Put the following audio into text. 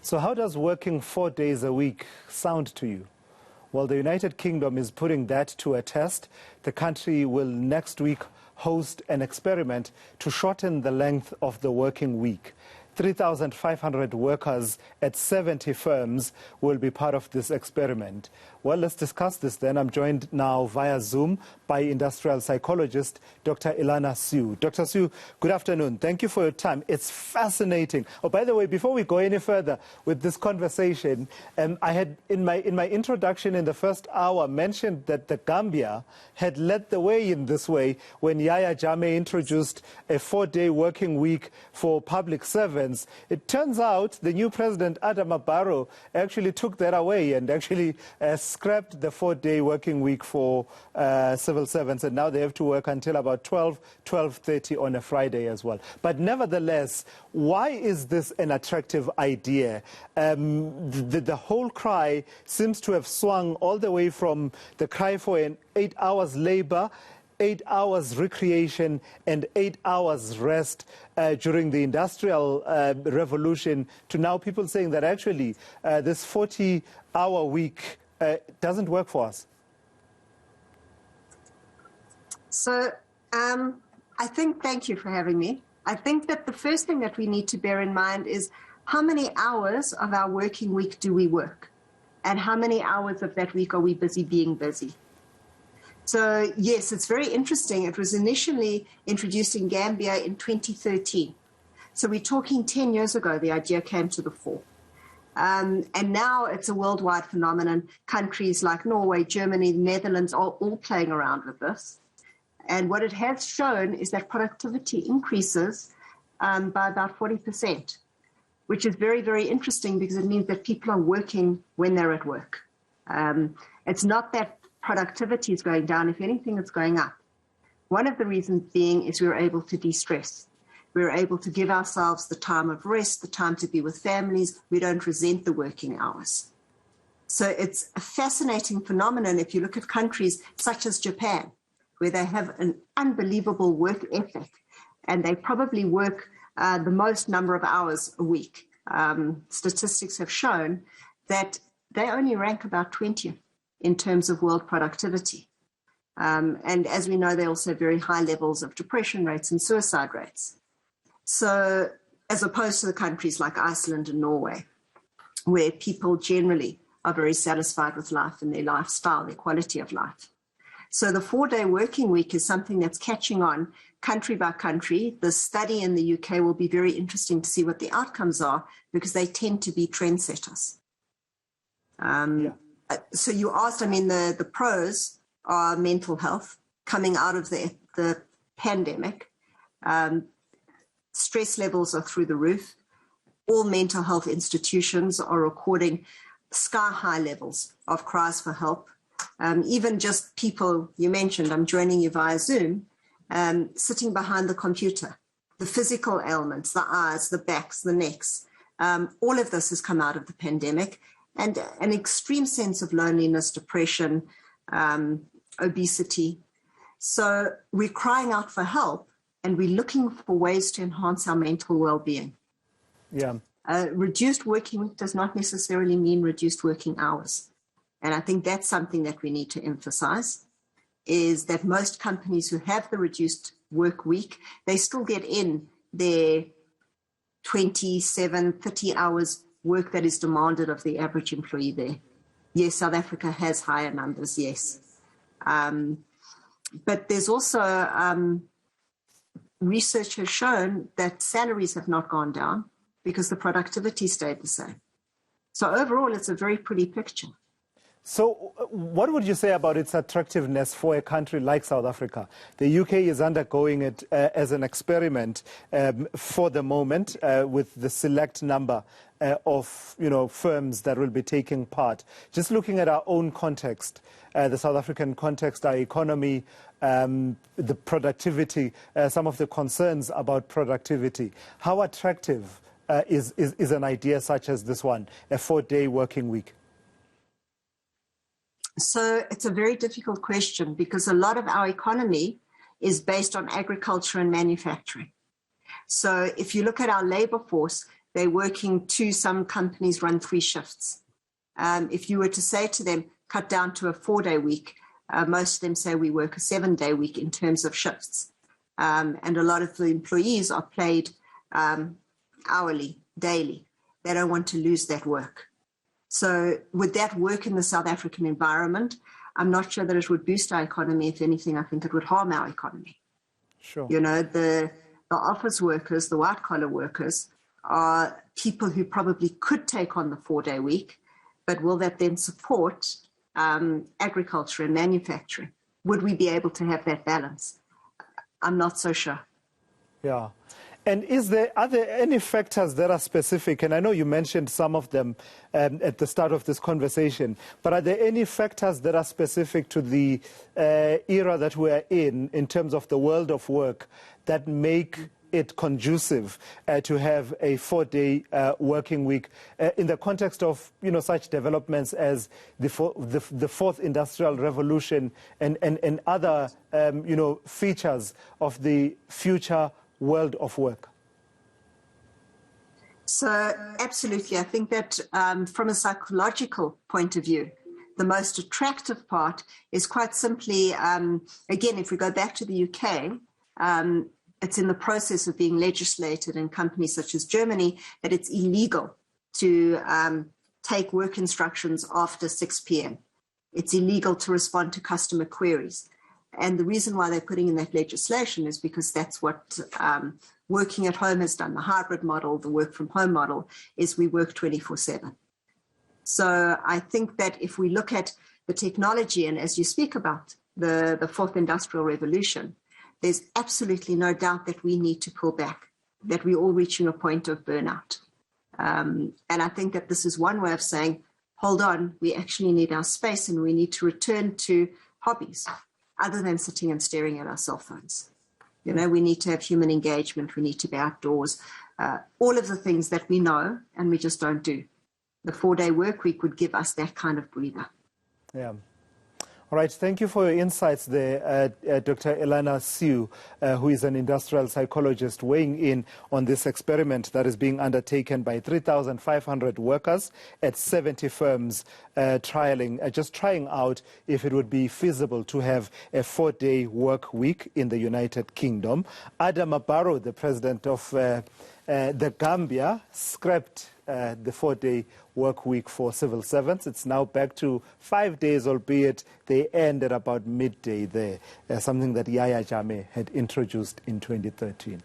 So how does working 4 days a week sound to you? Well, the United Kingdom is putting that to a test. The country will next week host an experiment to shorten the length of the working week. 3,500 workers at 70 firms will be part of this experiment. Well, let's discuss this then. I'm joined now via Zoom by industrial psychologist Dr. Elana Siew. Dr. Siew, good afternoon. Thank you for your time. It's fascinating. Oh, by the way, before we go any further with this conversation, I had in my introduction in the first hour mentioned that the Gambia had led the way in this way when Yahya Jammeh introduced a 4-day working week for public servants. It turns out the new president, Adama Barrow, actually took that away and actually scrapped the 4-day working week for civil servants, and now they have to work until about 12:30 on a Friday as well. But nevertheless, why is this an attractive idea? The whole cry seems to have swung all the way from the cry for an 8 hours labor, 8 hours recreation and 8 hours rest during the Industrial Revolution to now people saying that actually this 40-hour week doesn't work for us. So thank you for having me. I think that the first thing that we need to bear in mind is how many hours of our working week do we work? And how many hours of that week are we busy being busy? So, yes, it's very interesting. It was initially introduced in Gambia in 2013. So we're talking 10 years ago, the idea came to the fore. And now it's a worldwide phenomenon. Countries like Norway, Germany, the Netherlands are all playing around with this. And what it has shown is that productivity increases by about 40%, which is very, very interesting because it means that people are working when they're at work. It's not that productivity is going down. If anything, it's going up. One of the reasons being is we're able to de-stress. We're able to give ourselves the time of rest, the time to be with families. We don't resent the working hours. So it's a fascinating phenomenon if you look at countries such as Japan, where they have an unbelievable work ethic, and they probably work the most number of hours a week. Statistics have shown that they only rank about 20th in terms of world productivity. And as we know, they also have very high levels of depression rates and suicide rates. So as opposed to the countries like Iceland and Norway, where people generally are very satisfied with life and their lifestyle, their quality of life. So the 4-day working week is something that's catching on country by country. The study in the UK will be very interesting to see what the outcomes are because they tend to be trendsetters. So you asked, the pros are mental health coming out of the pandemic. Stress levels are through the roof. All mental health institutions are recording sky-high levels of cries for help. Even just people, you mentioned, I'm joining you via Zoom, sitting behind the computer, the physical ailments, the eyes, the backs, the necks, all of this has come out of the pandemic. And an extreme sense of loneliness, depression, obesity. So we're crying out for help and we're looking for ways to enhance our mental well-being. Yeah. Reduced working week does not necessarily mean reduced working hours. And I think that's something that we need to emphasize, is that most companies who have the reduced work week, they still get in their 27, 30 hours work that is demanded of the average employee there. Yes, South Africa has higher numbers, yes. But there's also research has shown that salaries have not gone down because the productivity stayed the same. So overall, it's a very pretty picture. So what would you say about its attractiveness for a country like South Africa? The UK is undergoing it as an experiment for the moment with the select number of firms that will be taking part. Just looking at our own context, the South African context, our economy, the productivity, some of the concerns about productivity. How attractive is an idea such as this one, a 4-day working week? So it's a very difficult question because a lot of our economy is based on agriculture and manufacturing. So if you look at our labor force, they're working two, some companies run 3 shifts. If you were to say to them, cut down to a 4-day week, most of them say we work a 7-day week in terms of shifts. And a lot of the employees are paid hourly, daily. They don't want to lose that work. So would that work in the South African environment? I'm not sure that it would boost our economy. If anything, I think it would harm our economy. Sure. You know, the office workers, the white-collar workers, are people who probably could take on the 4-day week, but will that then support agriculture and manufacturing? Would we be able to have that balance? I'm not so sure. Yeah. And are there any factors that are specific? And I know you mentioned some of them at the start of this conversation, but are there any factors that are specific to the era that we're in terms of the world of work, that make it conducive to have a 4-day working week in the context of, you know, such developments as the fourth industrial revolution and other, you know, features of the future world of work? So absolutely. I think that from a psychological point of view, the most attractive part is quite simply, again, if we go back to the UK, it's in the process of being legislated in companies such as Germany that it's illegal to take work instructions after 6 p.m. It's illegal to respond to customer queries. And the reason why they're putting in that legislation is because that's what working at home has done. The hybrid model, the work from home model, is we work 24/7. So I think that if we look at the technology, and as you speak about the fourth industrial revolution, there's absolutely no doubt that we need to pull back, that we're all reaching a point of burnout. And I think that this is one way of saying, hold on, we actually need our space and we need to return to hobbies other than sitting and staring at our cell phones. You know, we need to have human engagement. We need to be outdoors. All of the things that we know and we just don't do. The 4-day work week would give us that kind of breather. Yeah. All right, thank you for your insights there, Dr. Elana Siew, who is an industrial psychologist, weighing in on this experiment that is being undertaken by 3,500 workers at 70 firms, just trying out if it would be feasible to have a 4-day work week in the United Kingdom. Adama Barrow, the president of the Gambia, scrapped the 4-day work week for civil servants. It's now back to 5 days, albeit they end at about midday there, something that Yahya Jammeh had introduced in 2013.